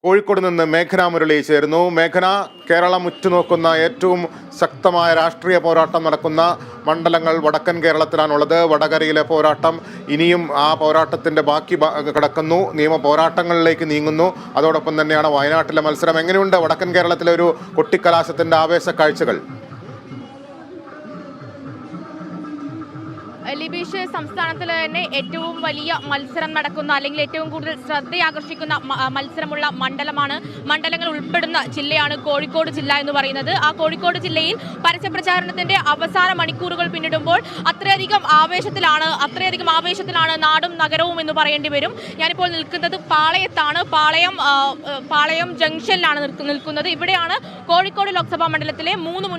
കോഴിക്കോട് നിന്ന് മേഘന മുരളി ചേരുന്നു. മേഘന, കേരളം ഉറ്റുനോക്കുന്ന ഏറ്റവും ശക്തമായ രാഷ്ട്രീയ പോരാട്ടം നടക്കുന്ന മണ്ഡലങ്ങൾ വടക്കൻ കേരളത്തിലാണുള്ളത്. വടകരയിലെ പോരാട്ടം ഇനിയും ആ പോരാട്ടത്തിൻ്റെ ബാക്കി കിടക്കുന്നു, നിയമ പോരാട്ടങ്ങളിലേക്ക് നീങ്ങുന്നു. അതോടൊപ്പം തന്നെയാണ് വയനാട്ടിലെ മത്സരം. എങ്ങനെയുണ്ട് വടക്കൻ കേരളത്തിലെ ഒരു കൊട്ടിക്കലാശത്തിൻ്റെ ആവേശ കാഴ്ചകൾ? ലിബീഷ്, സംസ്ഥാനത്തിൽ തന്നെ ഏറ്റവും വലിയ മത്സരം നടക്കുന്ന അല്ലെങ്കിൽ ഏറ്റവും കൂടുതൽ ശ്രദ്ധയാകർഷിക്കുന്ന മത്സരമുള്ള മണ്ഡലങ്ങൾ ഉൾപ്പെടുന്ന ജില്ലയാണ് കോഴിക്കോട് ജില്ല എന്ന് പറയുന്നത്. ആ കോഴിക്കോട് ജില്ലയിൽ പരസ്യപ്രചാരണത്തിന്റെ അവസാന മണിക്കൂറുകൾ പിന്നിടുമ്പോൾ അത്രയധികം ആവേശത്തിലാണ് നാടും നഗരവും എന്ന് പറയേണ്ടി വരും. ഞാനിപ്പോൾ നിൽക്കുന്നത് പാളയത്താണ്. പാളയം ജംഗ്ഷനിലാണ് നിൽക്കുന്നത്. ഇവിടെയാണ് കോഴിക്കോട് ലോക്സഭാ മണ്ഡലത്തിലെ മൂന്ന്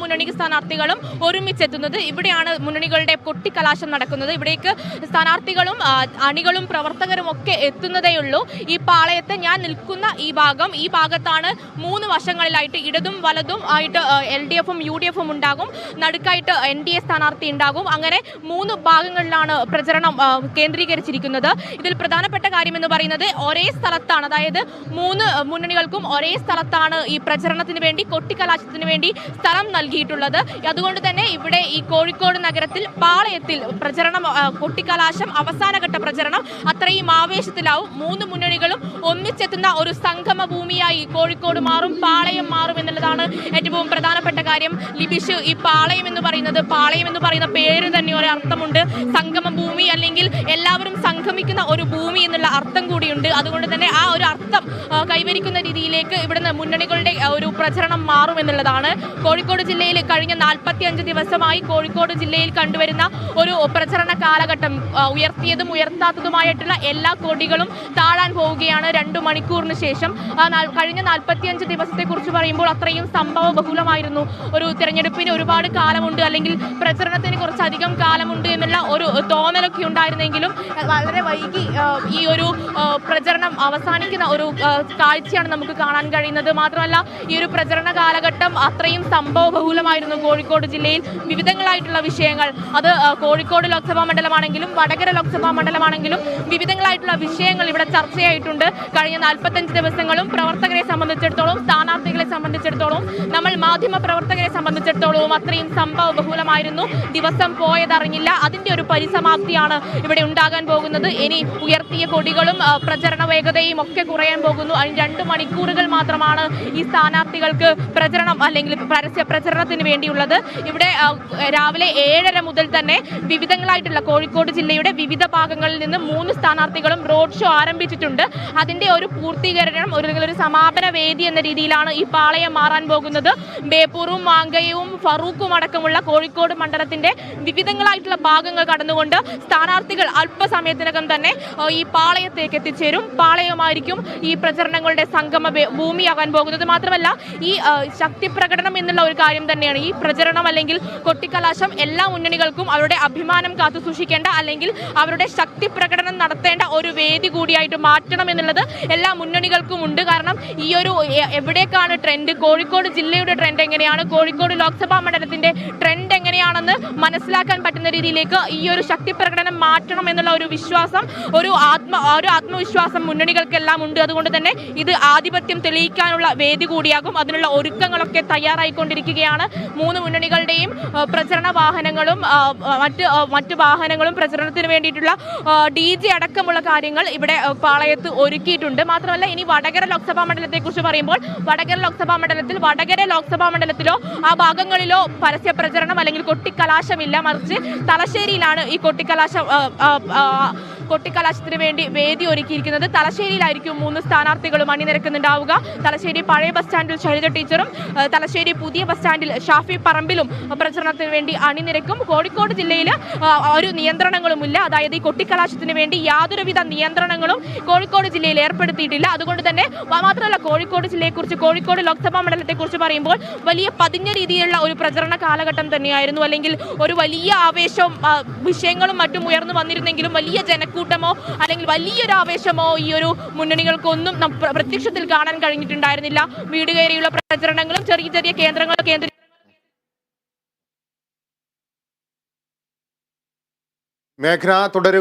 മുന്നണി സ്ഥാനാർത്ഥികളും ഒരുമിച്ചെത്തുന്നത്. ഇവിടെയാണ് മുന്നണികളുടെ കൊട്ടിക്കലാശം നടക്കുന്നത്. ഇവിടേക്ക് സ്ഥാനാർത്ഥികളും അണികളും പ്രവർത്തകരും ഒക്കെ എത്തുന്നതേയുള്ളൂ. ഈ പാളയത്ത് ഞാൻ നിൽക്കുന്ന ഈ ഭാഗത്താണ് മൂന്ന് വശങ്ങളിലായിട്ട് ഇടതും വലതും ആയിട്ട് LDFും UDFും ഉണ്ടാകും. നടുക്കായിട്ട് NDA സ്ഥാനാർത്ഥി ഉണ്ടാകും. അങ്ങനെ മൂന്ന് ഭാഗങ്ങളിലാണ് പ്രചരണം കേന്ദ്രീകരിച്ചിരിക്കുന്നത്. ഇതിൽ പ്രധാനപ്പെട്ട കാര്യം എന്ന് പറയുന്നത് ഒരേ സ്ഥലത്താണ്, അതായത് മൂന്ന് മുന്നണികൾക്കും ഒരേ സ്ഥലത്താണ് ഈ പ്രചരണത്തിന് വേണ്ടി, കൊട്ടിക്കലാശത്തിന് വേണ്ടി സ്ഥലം നൽകിയിട്ടുള്ളത്. അതുകൊണ്ട് തന്നെ ഇവിടെ ഈ കോഴിക്കോട് നഗരത്തിൽ പാളയത്തിൽ പ്രചരണം, കൊട്ടിക്കലാശം, അവസാനഘട്ട പ്രചരണം അത്രയും ആവേശത്തിലാവും. മൂന്ന് മുന്നണികളും ഒന്നിച്ചെത്തുന്ന ഒരു സംഗമ ഭൂമിയായി കോഴിക്കോട് മാറും, പാളയം മാറും എന്നുള്ളതാണ് ഏറ്റവും പ്രധാനപ്പെട്ട കാര്യം. ലിബിഷ്, ഈ പാളയം എന്ന് പറയുന്ന പേര് തന്നെ ഒരു അർത്ഥമുണ്ട്. സംഗമ ഭൂമി അല്ലെങ്കിൽ എല്ലാവരും സംഗമിക്കുന്ന ഒരു ഭൂമി എന്നുള്ള അർത്ഥം കൂടിയുണ്ട്. അതുകൊണ്ട് തന്നെ ആ ഒരു അർത്ഥം കൈവരിക്കുന്ന രീതിയിലേക്ക് ഇവിടുന്ന് മുന്നണികളുടെ ഒരു പ്രചരണം മാറും എന്നുള്ളതാണ്. കോഴിക്കോട് ജില്ലയിൽ കഴിഞ്ഞ 45 ദിവസമായി കോഴിക്കോട് ജില്ലയിൽ കണ്ടുവരുന്ന ഒരു പ്രചരണ കാലഘട്ടം, ഉയർത്തിയതും ഉയർത്താത്തതുമായിട്ടുള്ള എല്ലാ കൊടികളും താഴാൻ പോവുകയാണ് 2 മണിക്കൂറിന് ശേഷം. കഴിഞ്ഞ 45 ദിവസത്തെ കുറിച്ച് പറയുമ്പോൾ അത്രയും സംഭവ ബഹുലമായിരുന്നു. ഒരു തിരഞ്ഞെടുപ്പിന് ഒരുപാട് കാലമുണ്ട്, അല്ലെങ്കിൽ പ്രചരണത്തിന് കുറച്ചധികം കാലമുണ്ട് എന്നുള്ള ഒരു തോന്നലൊക്കെ ഉണ്ടായിരുന്നെങ്കിലും വളരെ വൈകി ഈ ഒരു പ്രചരണം അവസാനിക്കുന്ന ഒരു കാഴ്ചയാണ് നമുക്ക് കാണാൻ കഴിയുന്നത്. മാത്രമല്ല, ഈ ഒരു പ്രചരണ കാലഘട്ടം അത്രയും സംഭവ ബഹുലമായിരുന്നു കോഴിക്കോട് ജില്ലയിൽ. വിവിധങ്ങളായിട്ടുള്ള വിഷയങ്ങൾ, അത് കോഴിക്കോട് ലോക്സഭാ മണ്ഡലമാണെങ്കിലും വടകര ലോക്സഭാ മണ്ഡലമാണെങ്കിലും വിവിധങ്ങളായിട്ടുള്ള വിഷയങ്ങൾ ഇവിടെ ചർച്ചയായിട്ടുണ്ട്. കഴിഞ്ഞ 45 ദിവസങ്ങളും പ്രവർത്തകരെ സംബന്ധിച്ചിടത്തോളം, സ്ഥാനാർത്ഥികളെ സംബന്ധിച്ചിടത്തോളം, നമ്മൾ മാധ്യമ പ്രവർത്തകരെ സംബന്ധിച്ചിടത്തോളവും അത്രയും സംഭവ ബഹുലമായിരുന്നു. ദിവസം പോയതറിഞ്ഞില്ല. അതിന്റെ ഒരു പരിസമാപ്തിയാണ് ഇവിടെ ഉണ്ടാകാൻ പോകുന്നത്. ഇനി ഉയർത്തിയ കൊടികളും പ്രചരണ വേഗതയും ഒക്കെ കുറയാൻ പോകുന്നു. 2 മണിക്കൂറുകൾ മാത്രമാണ് ഈ സ്ഥാനാർത്ഥികൾക്ക് പ്രചരണം അല്ലെങ്കിൽ പരസ്യ പ്രചരണത്തിന് വേണ്ടിയുള്ളത്. ഇവിടെ രാവിലെ 7:30 മുതൽ തന്നെ വിവിധങ്ങളായിട്ടുള്ള കോഴിക്കോട് ജില്ലയുടെ വിവിധ ഭാഗങ്ങളിൽ നിന്ന് 3 സ്ഥാനാർത്ഥികളും റോഡ് ഷോ ആരംഭിച്ചിട്ടുണ്ട്. അതിന്റെ ഒരു പൂർത്തീകരണം, ഒരു സമാപന വേദി എന്ന രീതിയിലാണ് ഈ പാളയം മാറാൻ പോകുന്നത്. ബേപ്പൂറും മാങ്കയവും ഫറൂഖും അടക്കമുള്ള കോഴിക്കോട് മണ്ഡലത്തിന്റെ വിവിധങ്ങളായിട്ടുള്ള ഭാഗങ്ങൾ കടന്നുകൊണ്ട് സ്ഥാനാർത്ഥികൾ അല്പസമയത്തിനകം തന്നെ ഈ പാളയത്തേക്ക് എത്തിച്ചേരും. പാളയമായിരിക്കും ഈ പ്രചരണങ്ങളുടെ സംഗമ ഭൂമിയാകാൻ പോകുന്നത്. മാത്രമല്ല, ഈ ശക്തി പ്രകടനം എന്നുള്ള ഒരു കാര്യം തന്നെയാണ് ഈ പ്രചരണം അല്ലെങ്കിൽ കൊട്ടിക്കലാശം എല്ലാ മുന്നണികൾക്കും അവരുടെ അഭിമാനം കാത്തു സൂക്ഷിക്കേണ്ട, അല്ലെങ്കിൽ അവരുടെ ശക്തി പ്രകടനം നടത്തേണ്ട ഒരു വേദി കൂടിയായിട്ട് മാറ്റണം എന്നുള്ളത് എല്ലാ മുന്നണികൾക്കും ഉണ്ട്. കാരണം ഈ ഒരു എവിടേക്കാണ് ട്രെൻഡ്, കോഴിക്കോട് ജില്ലയുടെ ട്രെൻഡ് എങ്ങനെയാണ്, കോഴിക്കോട് ലോക്സഭാ മണ്ഡലത്തിന്റെ ട്രെൻഡ് എങ്ങനെയാണെന്ന് മനസ്സിലാക്കാൻ പറ്റുന്ന രീതിയിലേക്ക് ഈ ഒരു ശക്തി പ്രകടനം മാറ്റണം എന്നുള്ള ഒരു വിശ്വാസം, ഒരു ആത്മവിശ്വാസം മുന്നണികൾക്കെല്ലാം ഉണ്ട്. അതുകൊണ്ട് തന്നെ ഇത് ആധിപത്യം തെളിയിക്കാനുള്ള വേദി കൂടിയാകും. അതിനുള്ള ഒരുക്കങ്ങളൊക്കെ തയ്യാറായിക്കൊണ്ടിരിക്കുകയാണ്. 3 മുന്നണികളുടെയും പ്രചരണ വാഹനങ്ങളും മറ്റ് വാഹനങ്ങളും പ്രചരണത്തിന് വേണ്ടിയിട്ടുള്ള DJ അടക്കമുള്ള കാര്യങ്ങൾ ഇവിടെ പാളയത്ത് ഒരുക്കിയിട്ടുണ്ട്. മാത്രമല്ല, ഇനി വടകര ലോക്സഭാ മണ്ഡലത്തെ കുറിച്ച് പറയുമ്പോൾ വടകര ലോക്സഭാ മണ്ഡലത്തിലോ ആ ഭാഗങ്ങളിലോ പരസ്യ പ്രചരണം അല്ലെങ്കിൽ കൊട്ടിക്കലാശമില്ല. മറിച്ച് തലശ്ശേരിയിലാണ് ഈ കൊട്ടിക്കലാശത്തിന് വേണ്ടി വേദി ഒരുക്കിയിരിക്കുന്നത്. തലശ്ശേരിയിലായിരിക്കും 3 സ്ഥാനാർത്ഥികളും അണിനിരക്കുന്നുണ്ടാവുക. തലശ്ശേരി പഴയ ബസ് സ്റ്റാൻഡിൽ ശൈലജ ടീച്ചറും തലശ്ശേരി പുതിയ ബസ് സ്റ്റാൻഡിൽ ഷാഫി പറമ്പിലും പ്രചരണത്തിന് വേണ്ടി അണിനിരക്കും. കോഴിക്കോട് ജില്ലയിൽ ഒരു നിയന്ത്രണങ്ങളുമില്ല, അതായത് ഈ കൊട്ടിക്കലാശത്തിന് വേണ്ടി യാതൊരുവിധ നിയന്ത്രണങ്ങളും കോഴിക്കോട് ജില്ലയിൽ ഏർപ്പെടുത്തിയിട്ടില്ല. അതുകൊണ്ട് തന്നെ മാത്രമല്ല, കോഴിക്കോട് ലോക്സഭാ മണ്ഡലത്തെക്കുറിച്ച് പറയുമ്പോൾ വലിയ പതിഞ്ഞ രീതിയിലുള്ള ഒരു പ്രചരണ കാലഘട്ടം തന്നെയായിരുന്നു. അല്ലെങ്കിൽ ഒരു വലിയ ആവേശവും വിഷയങ്ങളും മറ്റും ഉയർന്നു വന്നിരുന്നെങ്കിലും വലിയ ജനക്കൂട്ടമോ അല്ലെങ്കിൽ വലിയൊരു ആവേശമോ ഈ ഒരു മുന്നണികൾക്കൊന്നും പ്രത്യക്ഷത്തിൽ കാണാൻ കഴിഞ്ഞിട്ടുണ്ടായിരുന്നില്ല. വീട് കയറിയുള്ള പ്രചരണങ്ങളും ചെറിയ ചെറിയ കേന്ദ്രങ്ങളും മേഘന തുടരും.